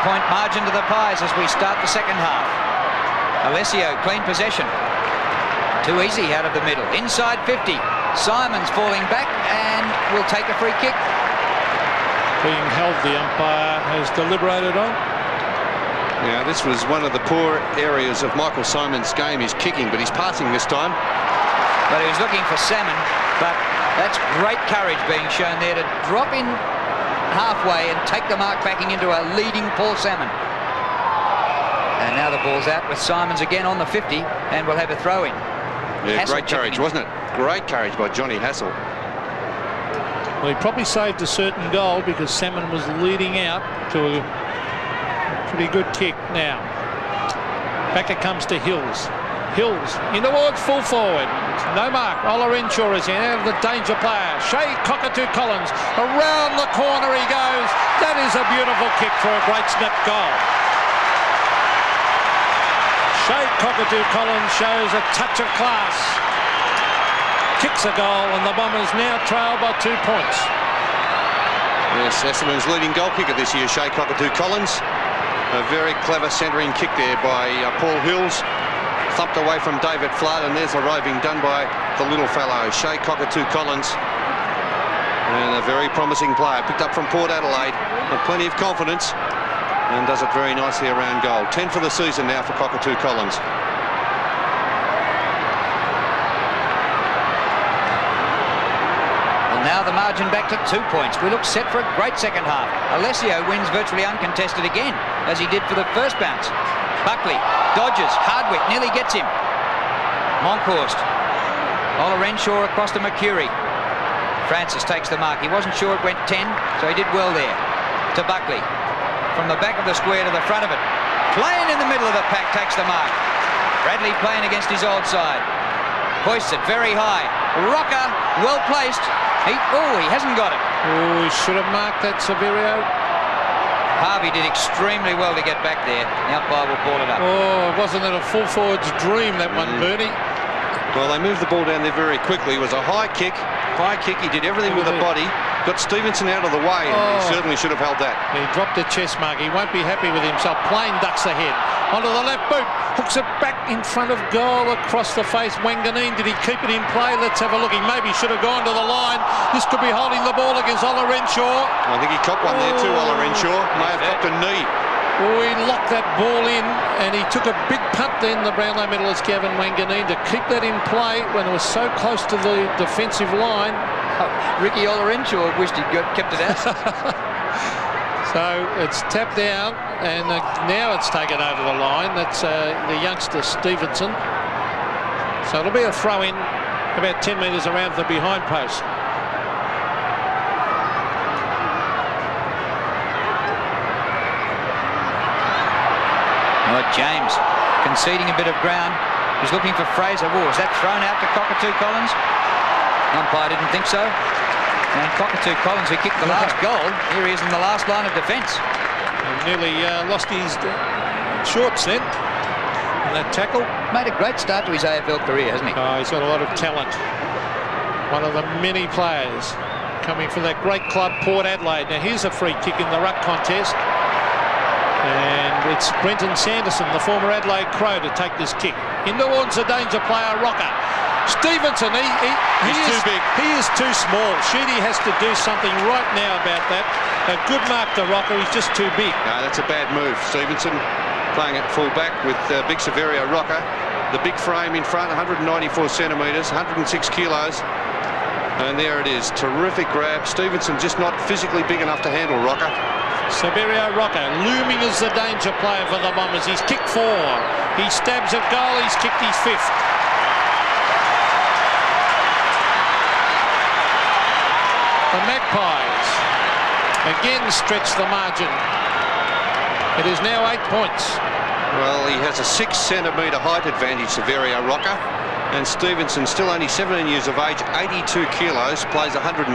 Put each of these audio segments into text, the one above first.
8-point margin to the Pies as we start the second half. Alessio, clean possession. Too easy out of the middle. Inside 50. Simons falling back and will take a free kick. Being held, the umpire has deliberated on. Now, this was one of the poor areas of Michael Simon's game, his kicking, but he's passing this time. But he was looking for Salmon, but that's great courage being shown there to drop in halfway and take the mark backing into a leading Paul Salmon. And now the ball's out with Simons again on the 50, and we'll have a throw-in. Yeah, great courage, wasn't it? Great courage by Johnny Hassel. Well, he probably saved a certain goal because Salmon was leading out to a pretty good kick now. Back it comes to Hills. Hills in towards full forward. No mark. Ola Renshaw is in out of the danger player. Shea Cockatoo Collins. Around the corner he goes. That is a beautiful kick for a great snap goal. Shea Cockatoo Collins shows a touch of class. Kicks a goal and the Bombers now trail by 2 points. Yes, Essendon's leading goal kicker this year, Shea Cockatoo Collins. A very clever centering kick there by Paul Hills. Thumped away from David Flood, and there's a roving done by the little fellow, Shea Cockatoo Collins. And a very promising player, picked up from Port Adelaide, with plenty of confidence, and does it very nicely around goal. 10 for the season now for Cockatoo Collins. Well, now the margin back to 2 points. We look set for a great second half. Alessio wins virtually uncontested again, as he did for the first bounce. Buckley dodges. Hardwick nearly gets him. Monkhorst. Ola Renshaw across to Mercury. Francis takes the mark. He wasn't sure it went 10, so he did well there. To Buckley. From the back of the square to the front of it. Playing in the middle of the pack takes the mark. Bradley playing against his old side. Hoists it very high. Rocker, well placed. He hasn't got it. Oh, he should have marked that, Severio. Harvey did extremely well to get back there. The umpire will ball it up. Oh, wasn't it a full forward's dream, that one, Bernie? Well, they moved the ball down there very quickly. It was a high kick. He did everything with the body. Got Stevenson out of the way, and he certainly should have held that. He dropped a chest mark. He won't be happy with himself. Plain ducks ahead. Onto the left boot. Hooks it back in front of goal across the face. Wanganeen, did he keep it in play? Let's have a look. He maybe should have gone to the line. This could be holding the ball against Ola Renshaw. I think he copped one there too, Ola Renshaw. May have copped a knee. Oh, he locked that ball in, and he took a big punt then, the Brownlow medalist Gavin Wanganeen, to keep that in play when it was so close to the defensive line. Ricky Ola Renshaw wished he'd kept it out. So it's tapped down, and now it's taken over the line. That's the youngster Stevenson. So it'll be a throw in about 10 metres around the behind post. James conceding a bit of ground. He's looking for Fraser. Is that thrown out to Cockatoo Collins? Umpire didn't think so. And Cockatoo Collins, who kicked the last goal, here he is in the last line of defence. Nearly lost his shorts then in that tackle. Made a great start to his AFL career, hasn't he? Oh, he's got a lot of talent. One of the many players coming from that great club, Port Adelaide. Now here's a free kick in the ruck contest. And it's Brenton Sanderson, the former Adelaide Crow, to take this kick. In towards the danger player, Rocker. Stevenson, he's too big. He is too small. Sheedy has to do something right now about that. A good mark to Rocker, he's just too big. No, that's a bad move. Stevenson playing at full back with big Severio Rocker. The big frame in front, 194 centimetres, 106 kilos. And there it is, terrific grab. Stevenson just not physically big enough to handle Rocker. Severio Rocker looming as the danger player for the Bombers. He's kicked 4. He stabs at goal. He's kicked his 5th. The Magpies again stretch the margin. It is now 8 points. Well, he has a 6 centimetre height advantage, Severio Rocker. And Stevenson, still only 17 years of age, 82 kilos, plays 106.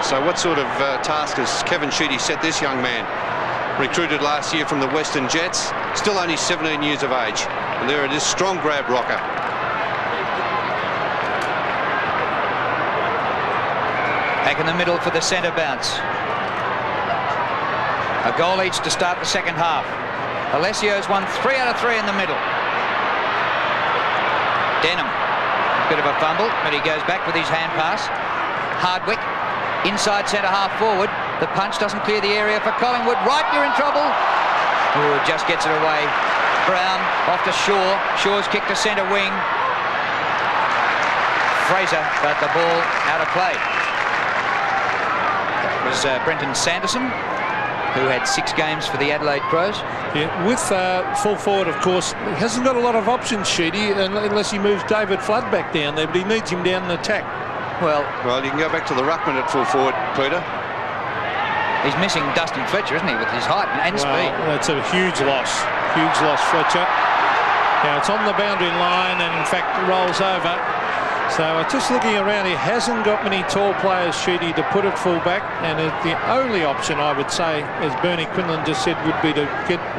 So what sort of task has Kevin Sheedy set this young man? Recruited last year from the Western Jets, still only 17 years of age. And there it is, strong grab, Rocker. Back in the middle for the centre bounce. A goal each to start the second half. Alessio's won 3 out of 3 in the middle. Denham, bit of a fumble, but he goes back with his hand pass. Hardwick, inside centre half forward. The punch doesn't clear the area for Collingwood. Right, you're in trouble. Oh, just gets it away. Brown off to Shaw. Shaw's kick to centre wing. Fraser, but the ball out of play. That was Brenton Sanderson, who had 6 games for the Adelaide Crows. Yeah, with full forward, of course, he hasn't got a lot of options, Sheedy, unless he moves David Flood back down there, but he needs him down in attack. Well, you can go back to the ruckman at full forward, Peter. He's missing Dustin Fletcher, isn't he, with his height and speed? That's a huge loss. Huge loss, Fletcher. Now it's on the boundary line and, in fact, rolls over. So just looking around, he hasn't got many tall players, Sheedy, to put at full back. And the only option, I would say, as Bernie Quinlan just said, would be to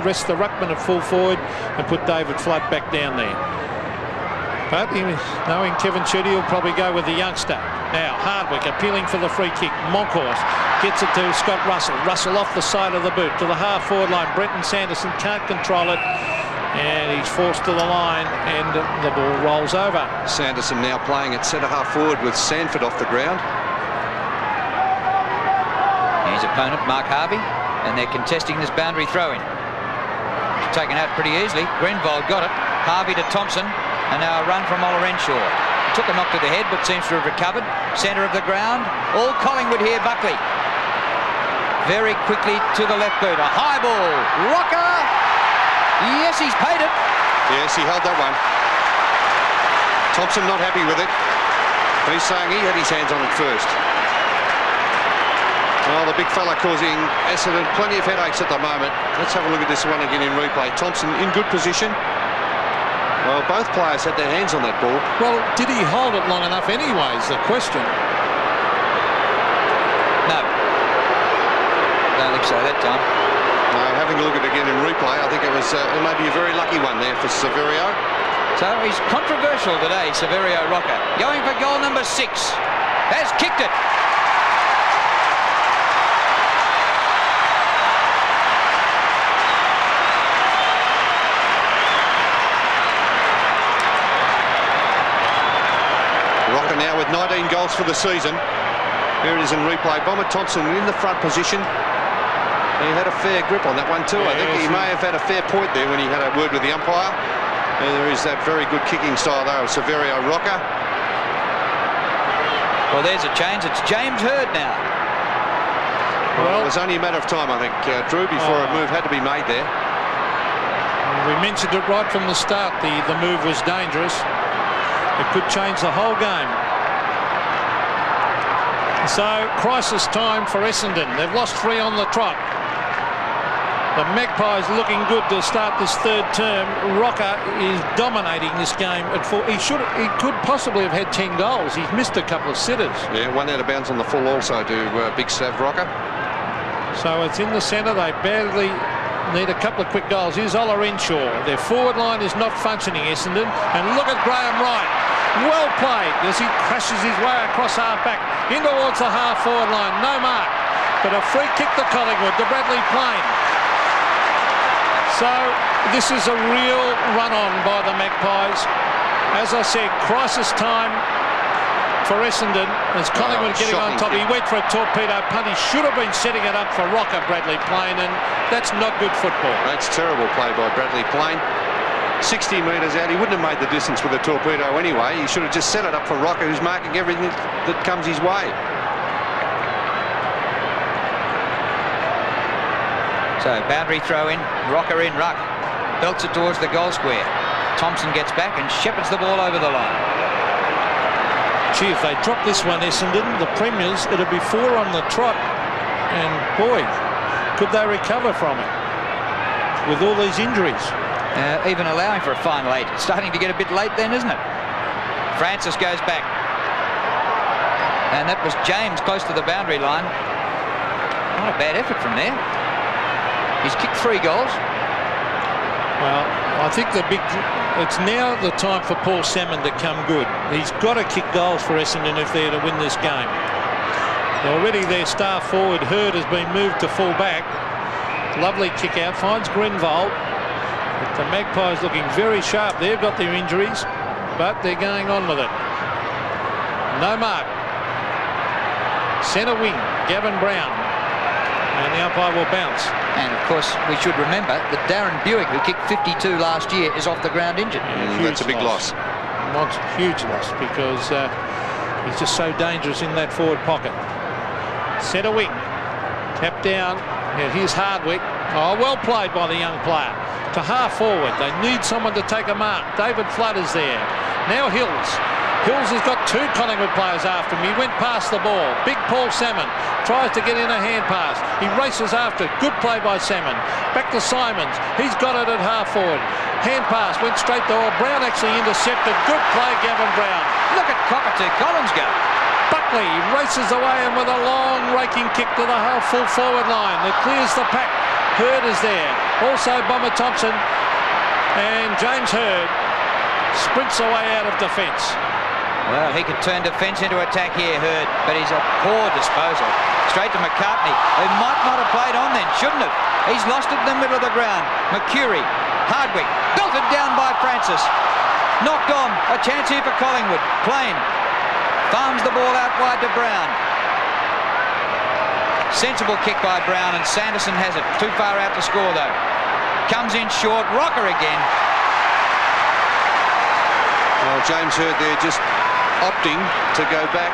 rest the ruckman at full forward and put David Flood back down there. But knowing Kevin Sheedy, will probably go with the youngster. Now Hardwick appealing for the free kick. Monkhorst gets it to Scott Russell. Russell off the side of the boot to the half forward line. Brenton Sanderson can't control it, and he's forced to the line, and the ball rolls over. Sanderson now playing at centre half forward with Sanford off the ground. His opponent, Mark Harvey, and they're contesting this boundary throw-in. Taken out pretty easily. Greenwald got it. Harvey to Thompson, and now a run from Olorenshaw. Took a knock to the head, but seems to have recovered. Centre of the ground. All Collingwood here, Buckley. Very quickly to the left boot. A high ball. Rocker! Yes, he's paid it. Yes, he held that one. Thompson not happy with it. But he's saying he had his hands on it first. Well, the big fella causing Essendon plenty of headaches at the moment. Let's have a look at this one again in replay. Thompson in good position. Well, both players had their hands on that ball. Well, did he hold it long enough anyway is the question. No. Don't think so that time. No, having a look at it again in replay, I think it was maybe a very lucky one there for Severio. So he's controversial today, Severio Rocker. Going for goal number 6. Has kicked it. Rocker now with 19 goals for the season. Here it is in replay. Bomber Thompson in the front position. He had a fair grip on that one too. I think he may have had a fair point there when he had a word with the umpire. And there is that very good kicking style there of Severio Rocker. Well, there's a change. It's James Hird now. Well, it was only a matter of time, I think, Drew, before a move had to be made there. We mentioned it right from the start. The move was dangerous. It could change the whole game. So, crisis time for Essendon. They've lost 3 on the trot. The Magpies looking good to start this third term. Rocker is dominating this game at full. He could possibly have had 10 goals. He's missed a couple of sitters. Yeah, one out of bounds on the full also to Big Sav Rocker. So it's in the centre. They badly need a couple of quick goals. Here's Olorenshaw. Their forward line is not functioning, Essendon. And look at Graham Wright. Well played as he crashes his way across half-back in towards the half-forward line. No mark, but a free kick to Collingwood, to Bradley Plain. So this is a real run-on by the Magpies. As I said, crisis time for Essendon as Collingwood getting on top. He went for a torpedo punt. He should have been setting it up for Rocker, Bradley Plain, and that's not good football. That's terrible play by Bradley Plain. 60 metres out, he wouldn't have made the distance with a torpedo anyway. He should have just set it up for Rocker, who's marking everything that comes his way. So boundary throw in, Rocker in ruck, belts it towards the goal square. Thompson gets back and shepherds the ball over the line. Gee, if they drop this one, Essendon, the Premiers, it'll be 4 on the trot. And boy, could they recover from it with all these injuries. Even allowing for a final 8. It's starting to get a bit late then, isn't it? Francis goes back. And that was James close to the boundary line. Not a bad effort from there. He's kicked 3 goals. Well, I think it's now the time for Paul Salmon to come good. He's got to kick goals for Essendon if they're to win this game. Already their star forward, Hird, has been moved to full back. Lovely kick out, finds Grinvold. But the Magpies looking very sharp. They've got their injuries, but they're going on with it. No mark. Centre wing, Gavin Brown. And the umpire will bounce. And of course, we should remember that Darren Buick, who kicked 52 last year, is off the ground injured. That's a big loss. Huge loss, because he's just so dangerous in that forward pocket. Centre wing, tap down. Yeah, here's Hardwick. Oh, well played by the young player. To half forward, they need someone to take a mark. David Flood is there. Now Hills. Hills has got two Collingwood players after him. He went past the ball. Big Paul Salmon tries to get in a hand pass. He races after it. Good play by Salmon. Back to Simons. He's got it at half forward. Hand pass went straight to Brown, actually intercepted. Good play, Gavin Brown. Look at Cockatoo Collins go. Buckley races away and with a long raking kick to the half full forward line. It clears the pack. Hurd is there. Also Bomber Thompson and James Hurd sprints away out of defence. Well, he could turn defence into attack here, Hurd, but he's a poor disposal. Straight to McCartney, who might not have played on then, shouldn't have. He's lost it in the middle of the ground. McCurry, Hardwick, belted down by Francis. Knocked on, a chance here for Collingwood. Plain farms the ball out wide to Brown. Sensible kick by Brown, and Sanderson has it. Too far out to score, though. Comes in short, Rocker again. Well, James Hurd there just opting to go back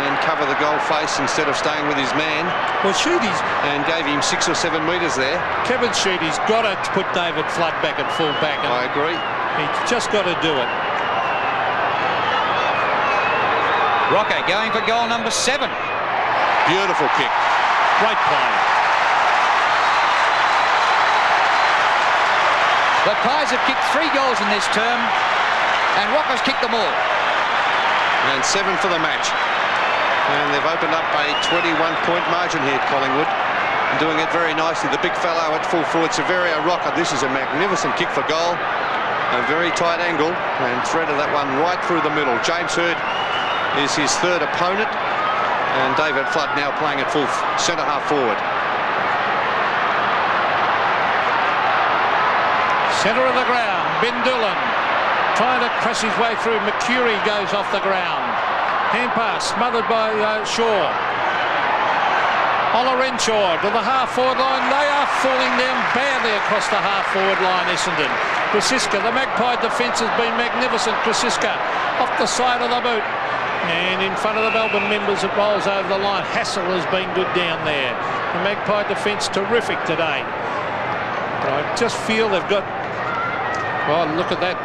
and cover the goal face instead of staying with his man. Well, Sheedy's... And gave him 6 or 7 metres there. Kevin Sheedy's got to put David Flood back at full back. And I agree. He's just got to do it. Rocker going for goal number 7. Beautiful kick. Great play. The Pies have kicked 3 goals in this term, and Rocker's kicked them all. And 7 for the match. And they've opened up a 21-point margin here at Collingwood. Doing it very nicely. The big fellow at full forward, Severio Rocker. This is a magnificent kick for goal. A very tight angle, and threaded that one right through the middle. James Hurd is his 3rd opponent, and David Flood now playing at full centre half forward. Centre of the ground, Ben Doolan trying to crush his way through. McCurry goes off the ground. Hand pass smothered by Shaw. Ola Renshaw to the half-forward line. They are falling down badly across the half-forward line, Essendon. Krasiska, the Magpie defence has been magnificent. Krasiska off the side of the boot. And in front of the Melbourne members, it rolls over the line. Hassel has been good down there. The Magpie defence terrific today. But I just feel they've got... Oh, look at that.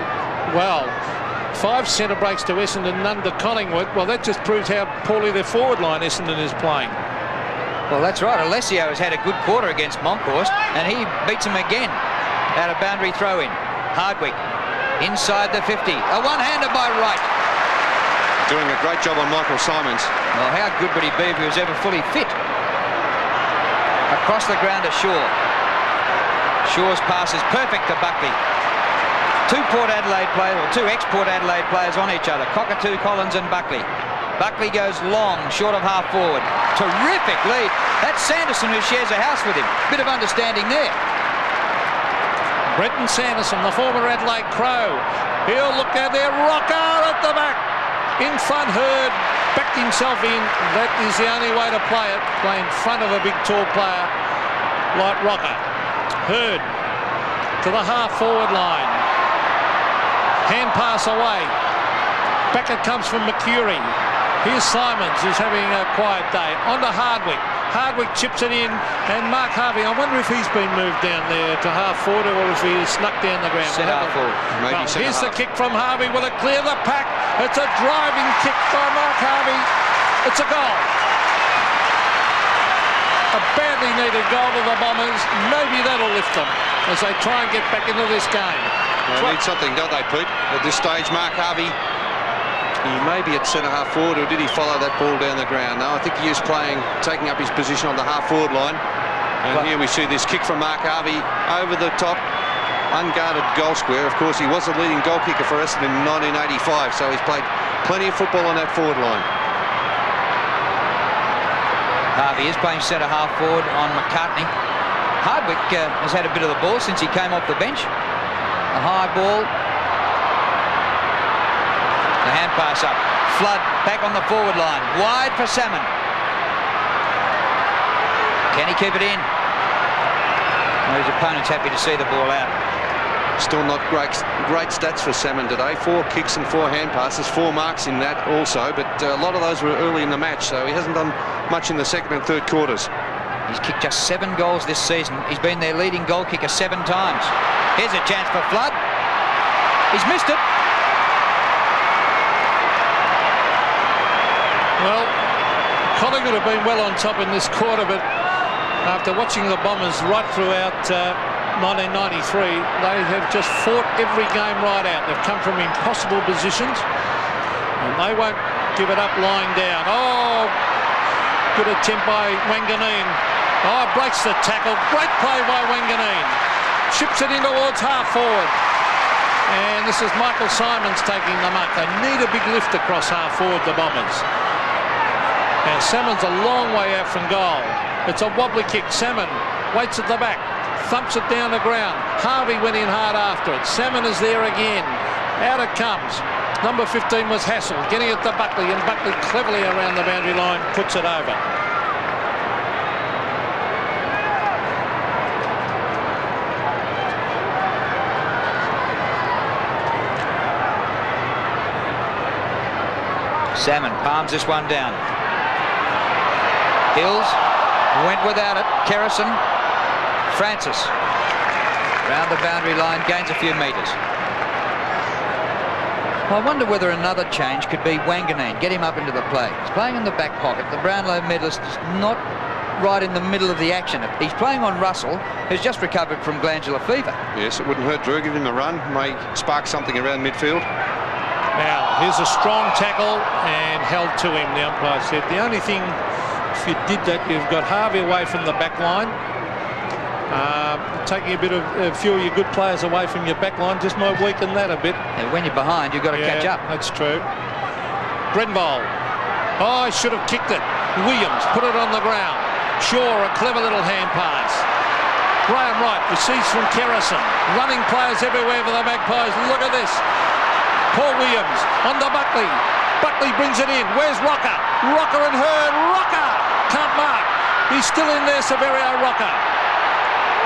Well, 5 centre breaks to Essendon, none to Collingwood. Well, that just proves how poorly their forward line Essendon is playing. Well, that's right. Alessio has had a good quarter against Monkhorst, and he beats him again out of boundary throw-in. Hardwick inside the 50. A one-hander by Wright. Doing a great job on Michael Simons. Well, how good would he be if he was ever fully fit? Across the ground to Shaw. Shaw's pass is perfect to Buckley. 2 Port Adelaide players, or 2 ex-Port Adelaide players on each other. Cockatoo, Collins and Buckley. Buckley goes long, short of half forward. Terrific lead. That's Sanderson, who shares a house with him. Bit of understanding there. Brenton Sanderson, the former Adelaide Crow. He'll look down there. Rocker at the back. In front, Hurd backed himself in. That is the only way to play it. Play in front of a big tall player like Rocker. Hurd to the half forward line. Hand pass away. Back it comes from McCurry. Here's Simons, who's having a quiet day. On to Hardwick. Hardwick chips it in, and Mark Harvey, I wonder if he's been moved down there to half forward or if he snuck down the ground. Centre half forward. Maybe well, centre here's half. the kick from Harvey. Will it clear the pack? It's a driving kick by Mark Harvey. It's a goal. A badly needed goal to the Bombers. Maybe that'll lift them as they try and get back into this game. They need something, don't they, Pete? At this stage, Mark Harvey, he may be at centre half forward, or did he follow that ball down the ground? No, I think he is playing, taking up his position on the half forward line. And here we see this kick from Mark Harvey over the top, unguarded goal square. Of course, he was the leading goal kicker for Essendon in 1985, so he's played plenty of football on that forward line. Harvey is playing centre half forward on McCartney. Hardwick has had a bit of the ball since he came off the bench. A high ball. The hand pass up. Flood back on the forward line. Wide for Salmon. Can he keep it in? Well, his opponent's happy to see the ball out. Still not great stats for Salmon today. 4 kicks and 4 hand passes, 4 marks in that also, but a lot of those were early in the match, so he hasn't done much in the second and third quarters. He's kicked just 7 goals this season. He's been their leading goal kicker 7 times. Here's a chance for Flood. He's missed it. Well, Collingwood have been well on top in this quarter, but after watching the Bombers right throughout 1993, they have just fought every game right out. They've come from impossible positions, and they won't give it up lying down. Oh, good attempt by Wanganeen. Oh, breaks the tackle. Great play by Wanganeen. Chips it in towards half forward. And this is Michael Simons taking the mark. They need a big lift across half forward, the Bombers. And Salmon's a long way out from goal. It's a wobbly kick. Salmon waits at the back. Thumps it down the ground. Harvey went in hard after it. Salmon is there again. Out it comes. Number 15 was Hassel, getting it to Buckley, and Buckley cleverly around the boundary line puts it over. Salmon palms this one down. Hills went without it. Kerrison. Francis round the boundary line, gains a few metres. I wonder whether another change could be Wanganeen. Get him up into the play. He's playing in the back pocket. The Brownlow medalist is not right in the middle of the action. He's playing on Russell, who's just recovered from glandular fever. Yes, it wouldn't hurt Drew. Give him a run. May spark something around midfield. Now, here's a strong tackle and held to him, the umpire said. The only thing, if you did that, you've got Harvey away from the back line. Taking a few of your good players away from your back line just might weaken that a bit. And when you're behind, you've got to catch up. That's true. Grenville. Oh, I should have kicked it. Williams put it on the ground. Shaw, a clever little hand pass. Graham Wright receives from Kerrison. Running players everywhere for the Magpies. Look at this. Paul Williams on to Buckley. Buckley brings it in. Where's Rocker? Rocker and Hurd. Rocker can't mark. He's still in there, Severio Rocker.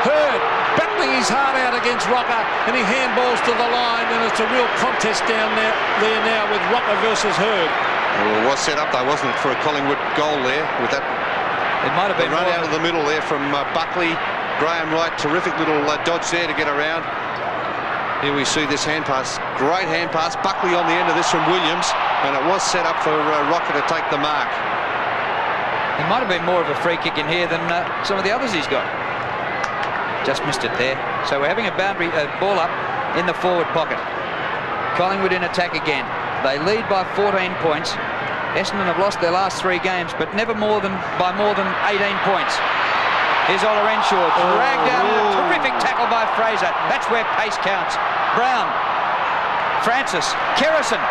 Hurd battling his heart out against Rocker, and he handballs to the line, and it's a real contest down there now with Rocker versus Hurd. Well, it was set up though, wasn't it, for a Collingwood goal there with that. It might have been run out of the middle there from Buckley. Graham Wright, terrific little dodge there to get around. Here we see this hand pass, great hand pass. Buckley on the end of this from Williams, and it was set up for Rocker to take the mark. It might have been more of a free kick in here than some of the others he's got. Just missed it there. So we're having a boundary ball up in the forward pocket. Collingwood in attack again. They lead by 14 points. Essendon have lost their last 3 games, but never by more than 18 points. Here's Ola Renshaw, dragged down. Terrific tackle by Fraser. That's where pace counts. Brown, Francis, Kerrison.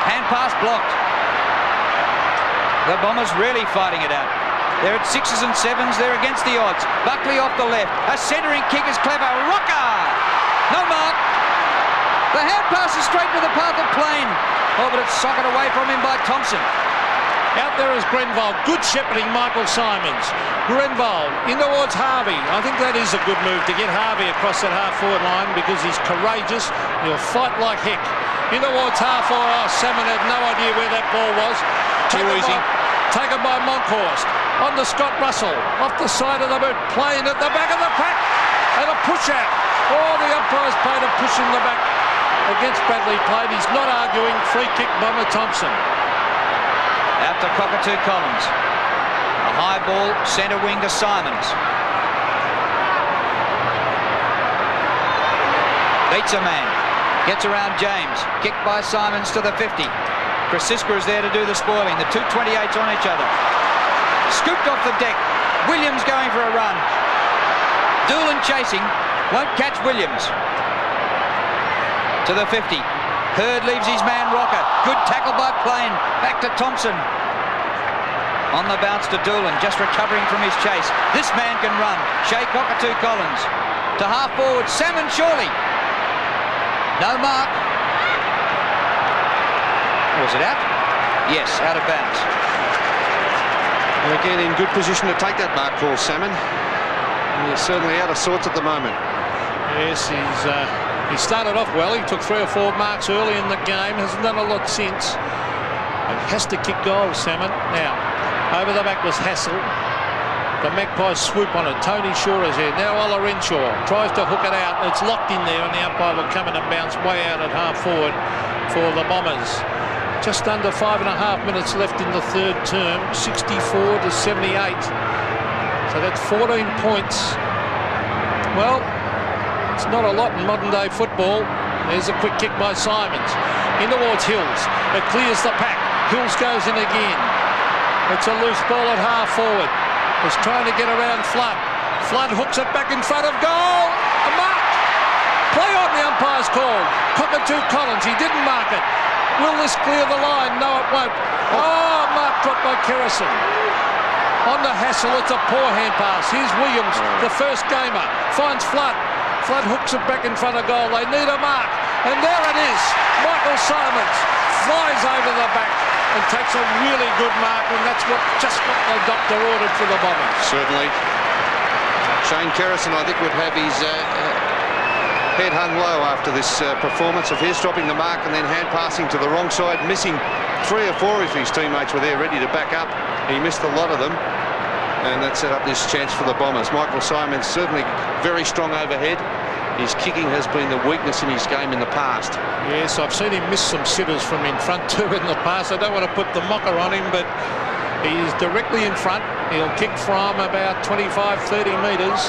Hand pass blocked. The Bombers really fighting it out. They're at 6s and 7s. They're against the odds. Buckley off the left. A centering kick is clever. Rocker! No mark. The hand pass is straight to the path of Plain. Oh, but it's socked away from him by Thompson. Out there is Grenville. Good shepherding, Michael Simons. Grenville in towards Harvey. I think that is a good move to get Harvey across that half-forward line because he's courageous. He'll fight like heck. In towards half-forward. Oh, Salmon had no idea where that ball was. Too easy. Taken by Monkhorst. On to Scott Russell. Off the side of the boot. Playing at the back of the pack. And a push out. Oh, the umpire's played a push in the back against Bradley played. He's not arguing. Free kick, Bomber Thompson. Out to Cockatoo Collins. A high ball, centre wing to Simons. Beats a man. Gets around James. Kicked by Simons to the 50. Krasiska is there to do the spoiling. The 228s on each other. Scooped off the deck. Williams going for a run. Doolan chasing. Won't catch Williams. To the 50. Hurd leaves his man Rocker. Good tackle by Plain. Back to Thompson. On the bounce to Doolan, just recovering from his chase. This man can run. Shea Cockatoo Collins to half forward. Salmon surely. No mark. Was it out? Yes, out of bounds. And again, in good position to take that mark, Paul Salmon. He's certainly out of sorts at the moment. Yes, he started off well. He took 3 or 4 marks early in the game. Hasn't done a lot since. But he has to kick goals, Salmon. Now, over the back was Hassel. The Magpies swoop on it. Tony Shaw is there. Now Ola Renshaw tries to hook it out. It's locked in there, and the umpire will come in and bounce way out at half forward for the Bombers. Just under 5.5 minutes left in the third term. 64 to 78. So that's 14 points. Well, it's not a lot in modern day football. There's a quick kick by Simons. In towards Hills. It clears the pack. Hills goes in again. It's a loose ball at half forward. It's trying to get around Flood. Flood hooks it back in front of goal. A mark. Play on, the umpire's called. Cockatoo Collins. He didn't mark it. Will this clear the line? No, it won't. Oh, mark dropped by Kerrison. On to Hassel, it's a poor hand pass. Here's Williams, the first gamer, finds Flood. Flood hooks it back in front of goal. They need a mark. And there it is. Michael Simons flies over the back and takes a really good mark, and that's just what the doctor ordered for the Bombers. Certainly. Shane Kerrison, I think, would have his head hung low after this performance of his, dropping the mark and then hand passing to the wrong side, missing 3 or 4 of his teammates were there ready to back up. He missed a lot of them, and that set up this chance for the Bombers. Michael Simons certainly very strong overhead. His kicking has been the weakness in his game in the past. Yes, I've seen him miss some sitters from in front too in the past. I don't want to put the mocker on him, but he is directly in front. He'll kick from about 25-30 metres,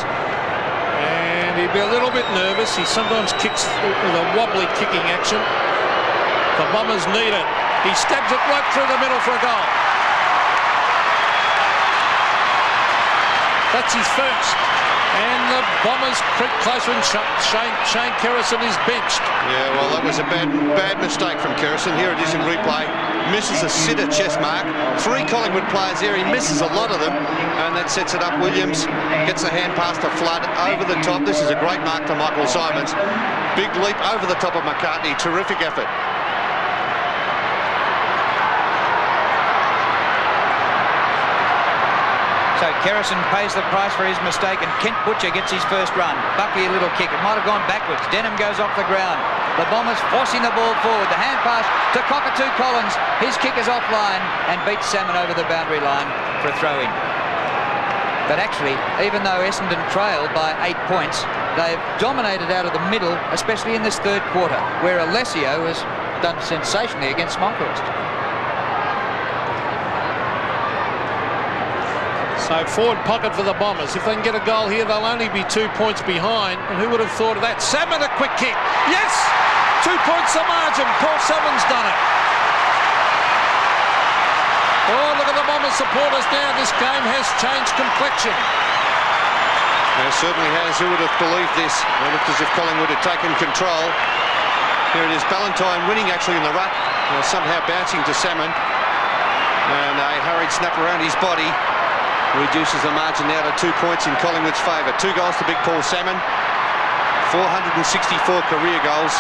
and he'd be a little bit nervous. He sometimes kicks with a wobbly kicking action. The Bombers need it. He stabs it right through the middle for a goal. That's his first. And the Bombers creep closer, and Shane Kerrison is benched. Yeah, well, that was a bad mistake from Kerrison. Here it is in replay. Misses a sitter chest mark. 3 Collingwood players there. He misses a lot of them, and that sets it up. Williams gets a hand pass to Flood over the top. This is a great mark to Michael Simons. Big leap over the top of McCartney. Terrific effort. So Kerrison pays the price for his mistake, and Kent Butcher gets his first run. Buckley a little kick. It might have gone backwards. Denham goes off the ground. The Bombers forcing the ball forward. The hand pass to Cockatoo Collins. His kick is offline and beats Salmon over the boundary line for a throw-in. But actually, even though Essendon trailed by 8 points, they've dominated out of the middle, especially in this third quarter, where Alessio has done sensationally against Monkhorst. So forward pocket for the Bombers. If they can get a goal here, they'll only be 2 points behind. And who would have thought of that? Salmon, a quick kick. Yes! 2 points the margin. Paul Salmon's done it. Oh, look at the Bombers supporters now. This game has changed complexion. It certainly has. Who would have believed this? It looked as if Collingwood had taken control. Here it is. Ballantyne winning actually in the ruck. Somehow bouncing to Salmon. And a hurried snap around his body. Reduces the margin now to 2 points in Collingwood's favour. 2 goals to big Paul Salmon. 464 career goals.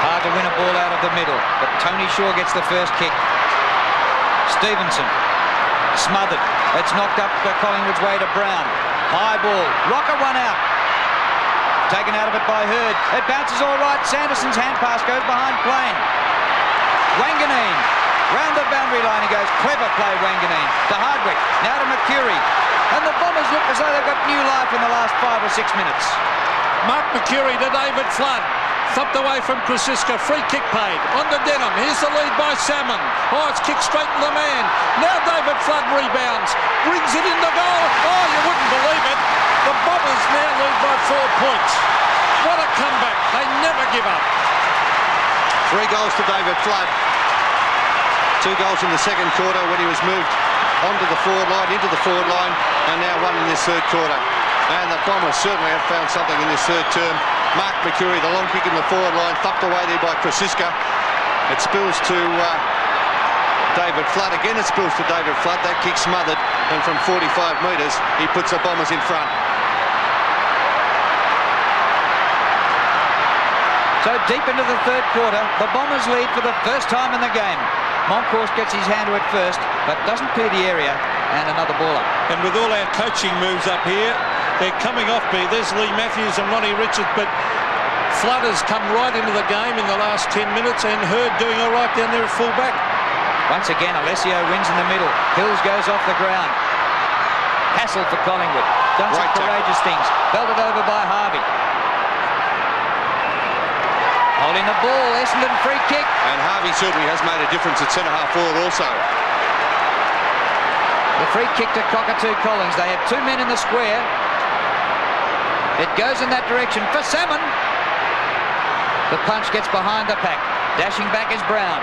Hard to win a ball out of the middle, but Tony Shaw gets the first kick. Stevenson smothered. It's knocked up Collingwood's way to Brown. High ball. Rocker one out. Taken out of it by Hurd. It bounces all right. Sanderson's hand pass goes behind Plain. Wanganeen, round the boundary line he goes. Clever play, Wanganeen. To Hardwick, now to Mercury. And the Bombers look as though they've got new life in the last 5 or 6 minutes. Mark Mercury to David Flood. Thumped away from Krasiska. Free kick paid. On to Denham. Here's the lead by Salmon. Oh, it's kicked straight to the man. Now David Flood rebounds. Brings it in the goal. Oh, you wouldn't believe it. The Bombers now lead by 4 points. What a comeback. They never give up. 3 goals to David Flood. 2 goals in the second quarter when he was moved onto the forward line, into the forward line, and now 1 in this third quarter. And the Bombers certainly have found something in this third term. Mark Mercury, the long kick in the forward line, thumped away there by Krasiska. It spills to David Flood. Again, it spills to David Flood. That kick smothered, and from 45 metres, he puts the Bombers in front. So deep into the third quarter, the Bombers lead for the first time in the game. Moncourse gets his hand to it first, but doesn't clear the area, and another ball up. And with all our coaching moves up here, they're coming off me. There's Lee Matthews and Ronnie Richards, but Flood has come right into the game in the last 10 minutes, and Hurd doing all right down there at full back. Once again, Alessio wins in the middle. Hills goes off the ground. Hassel for Collingwood. Done some courageous things. Belted over by Harvey. Holding the ball, Essendon free kick. And Harvey certainly has made a difference at centre-half forward also. The free kick to Cockatoo Collins. They have two men in the square. It goes in that direction for Salmon. The punch gets behind the pack. Dashing back is Brown.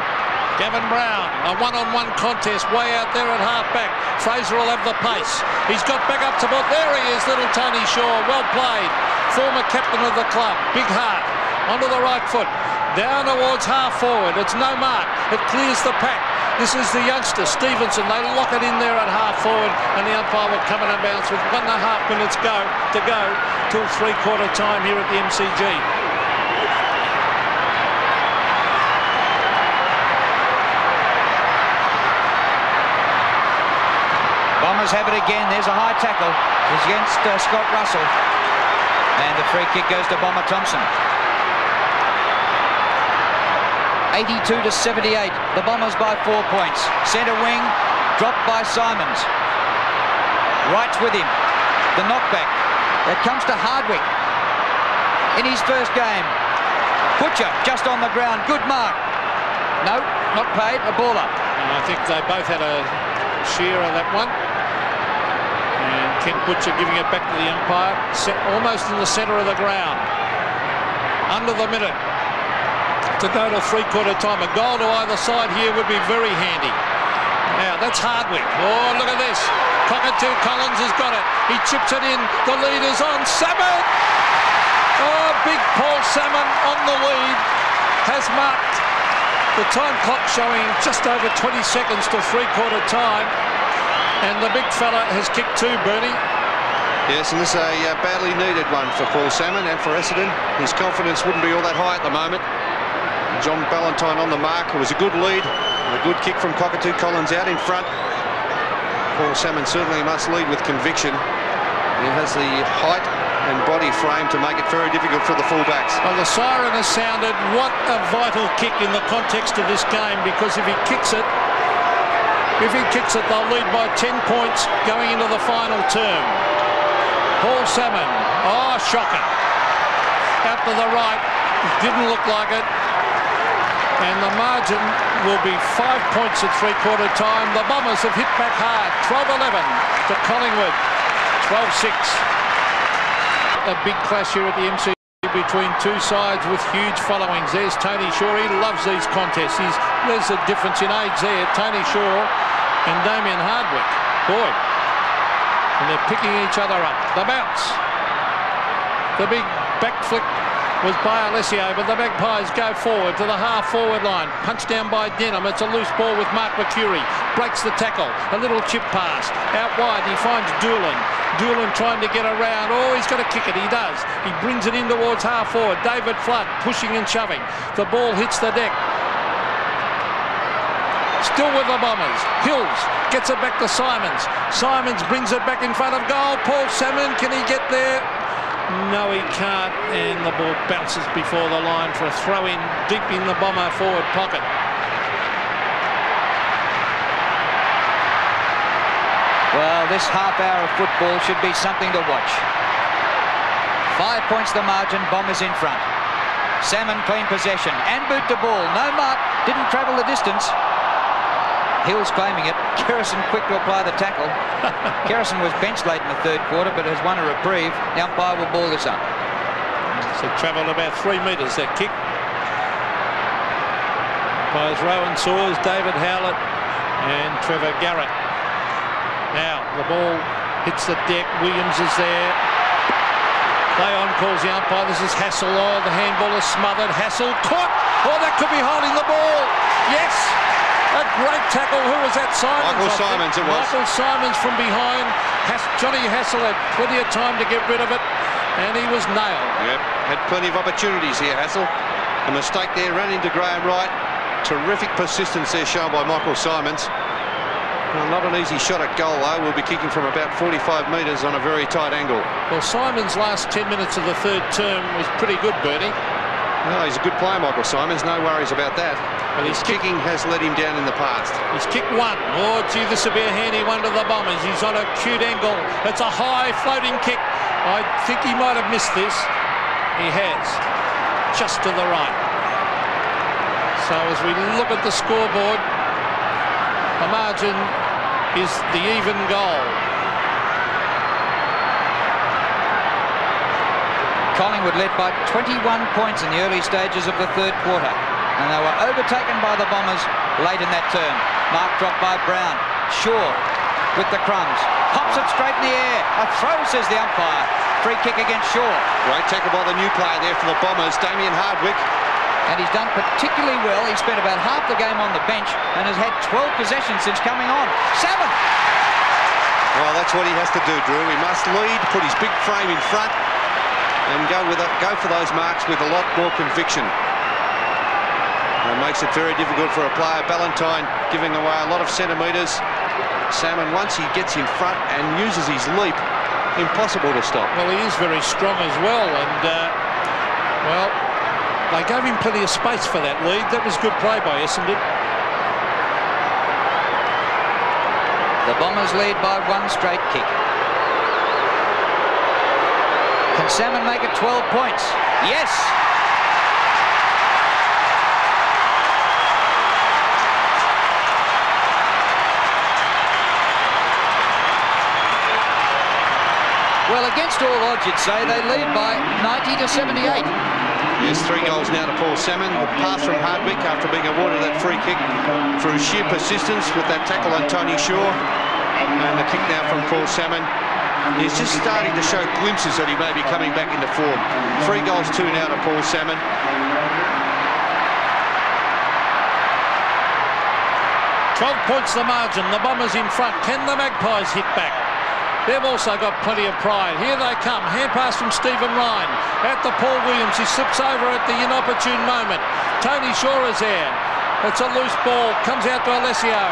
Gavin Brown, a one-on-one contest way out there at half-back. Fraser will have the pace. He's got back up to ball. There he is, little Tony Shaw. Well played. Former captain of the club. Big heart. Onto the right foot. Down towards half-forward. It's no mark. It clears the pack. This is the youngster, Stevenson. They lock it in there at half-forward, and the umpire will come in and bounce with 1.5 minutes to go till three-quarter time here at the MCG. Bombers have it again. There's a high tackle. It's against Scott Russell. And the free kick goes to Bomber Thompson. 82-78. The Bombers by 4 points. Centre wing dropped by Simons. Wright's with him. The knockback. It comes to Hardwick. In his first game. Butcher just on the ground. Good mark. No, not paid. A ball up. And I think they both had a share of that one. And Kent Butcher giving it back to the umpire. Almost in the centre of the ground. Under the minute to go to three-quarter time. A goal to either side here would be very handy. Now, that's Hardwick. Oh, look at this. Cockatoo Collins has got it. He chips it in. The lead is on. Salmon! Oh, big Paul Salmon on the lead. Has marked the time clock showing just over 20 seconds to three-quarter time. And the big fella has kicked two, Bernie. Yes, and this is a badly needed one for Paul Salmon and for Essendon. His confidence wouldn't be all that high at the moment. John Ballantyne on the mark. It was a good lead. A good kick from Cockatoo Collins out in front. Paul Salmon certainly must lead with conviction. He has the height and body frame to make it very difficult for the fullbacks. Well, the siren has sounded. What a vital kick in the context of this game, because if he kicks it, they'll lead by 10 points going into the final term. Paul Salmon. Oh, shocker. Out to the right. Didn't look like it. And the margin will be 5 points at three-quarter time. The Bombers have hit back hard. 12-11 to Collingwood. 12-6. A big clash here at the MCG between two sides with huge followings. There's Tony Shaw. He loves these contests. There's a difference in age there. Tony Shaw and Damien Hardwick. Boy. And they're picking each other up. The bounce. The big back flick was by Alessio, but the Magpies go forward to the half-forward line. Punched down by Denham. It's a loose ball with Mark Mercury. Breaks the tackle. A little chip pass. Out wide, he finds Doolan. Doolan trying to get around. Oh, he's got to kick it. He does. He brings it in towards half-forward. David Flood pushing and shoving. The ball hits the deck. Still with the Bombers. Hills gets it back to Simons. Simons brings it back in front of goal. Paul Salmon, can he get there? No, he can't, and the ball bounces before the line for a throw-in deep in the Bomber forward pocket. Well, this half hour of football should be something to watch. 5 points the margin, Bombers in front. Salmon clean possession and boot to ball. No mark, didn't travel the distance. Hills claiming it. Kerrison quick to apply the tackle. Kerrison was benched late in the third quarter, but has won a reprieve. The umpire will ball this up. So travelled about 3 metres, that kick. By Rowan Saws, David Howlett and Trevor Garrett. Now the ball hits the deck. Williams is there. Leon calls the umpire. This is Hassel. Oh, the handball is smothered. Hassel caught. Oh, that could be holding the ball. Yes. A great tackle. Who was that? Simons. Michael Simons it was. Michael Simons from behind. Johnny Hassel had plenty of time to get rid of it, and he was nailed. Yep, had plenty of opportunities here, Hassel. A mistake there, ran into Graham Wright. Terrific persistence there shown by Michael Simons. Well, not an easy shot at goal, though. We'll be kicking from about 45 metres on a very tight angle. Well, Simons' last 10 minutes of the third term was pretty good, Bernie. No, he's a good player, Michael Simons. No worries about that. But his kicking has let him down in the past. He's kicked one. Oh, gee, this will be a handy one to the Bombers. He's on a cute angle. It's a high floating kick. I think he might have missed this. He has. Just to the right. So as we look at the scoreboard, the margin is the even goal. Collingwood led by 21 points in the early stages of the third quarter, and they were overtaken by the Bombers late in that term. Mark dropped by Brown. Shaw with the crumbs. Pops it straight in the air. A throw, says the umpire. Free kick against Shaw. Great tackle by the new player there for the Bombers, Damien Hardwick. And he's done particularly well. He spent about half the game on the bench and has had 12 possessions since coming on. 7! Well, that's what he has to do, Drew. He must lead, put his big frame in front, and go for those marks with a lot more conviction. It makes it very difficult for a player. Ballantyne giving away a lot of centimetres. Salmon, once he gets in front and uses his leap, impossible to stop. Well, he is very strong as well, and well, they gave him plenty of space for that lead. That was good play by Essendon. The Bombers lead by one straight kick. Can Salmon make it 12 points? Yes! Well, against all odds, you'd say, they lead by 90 to 78. Yes, 3 goals now to Paul Salmon. The pass from Hardwick after being awarded that free kick through sheer persistence with that tackle on Tony Shaw. And the kick now from Paul Salmon. He's just starting to show glimpses that he may be coming back into form. 3 goals, 2 now to Paul Salmon. Points the margin. The Bombers in front. Can the Magpies hit back? They've also got plenty of pride. Here they come. Hand pass from Stephen Ryan. At the Paul Williams. He slips over at the inopportune moment. Tony Shaw is there. It's a loose ball. Comes out to Alessio.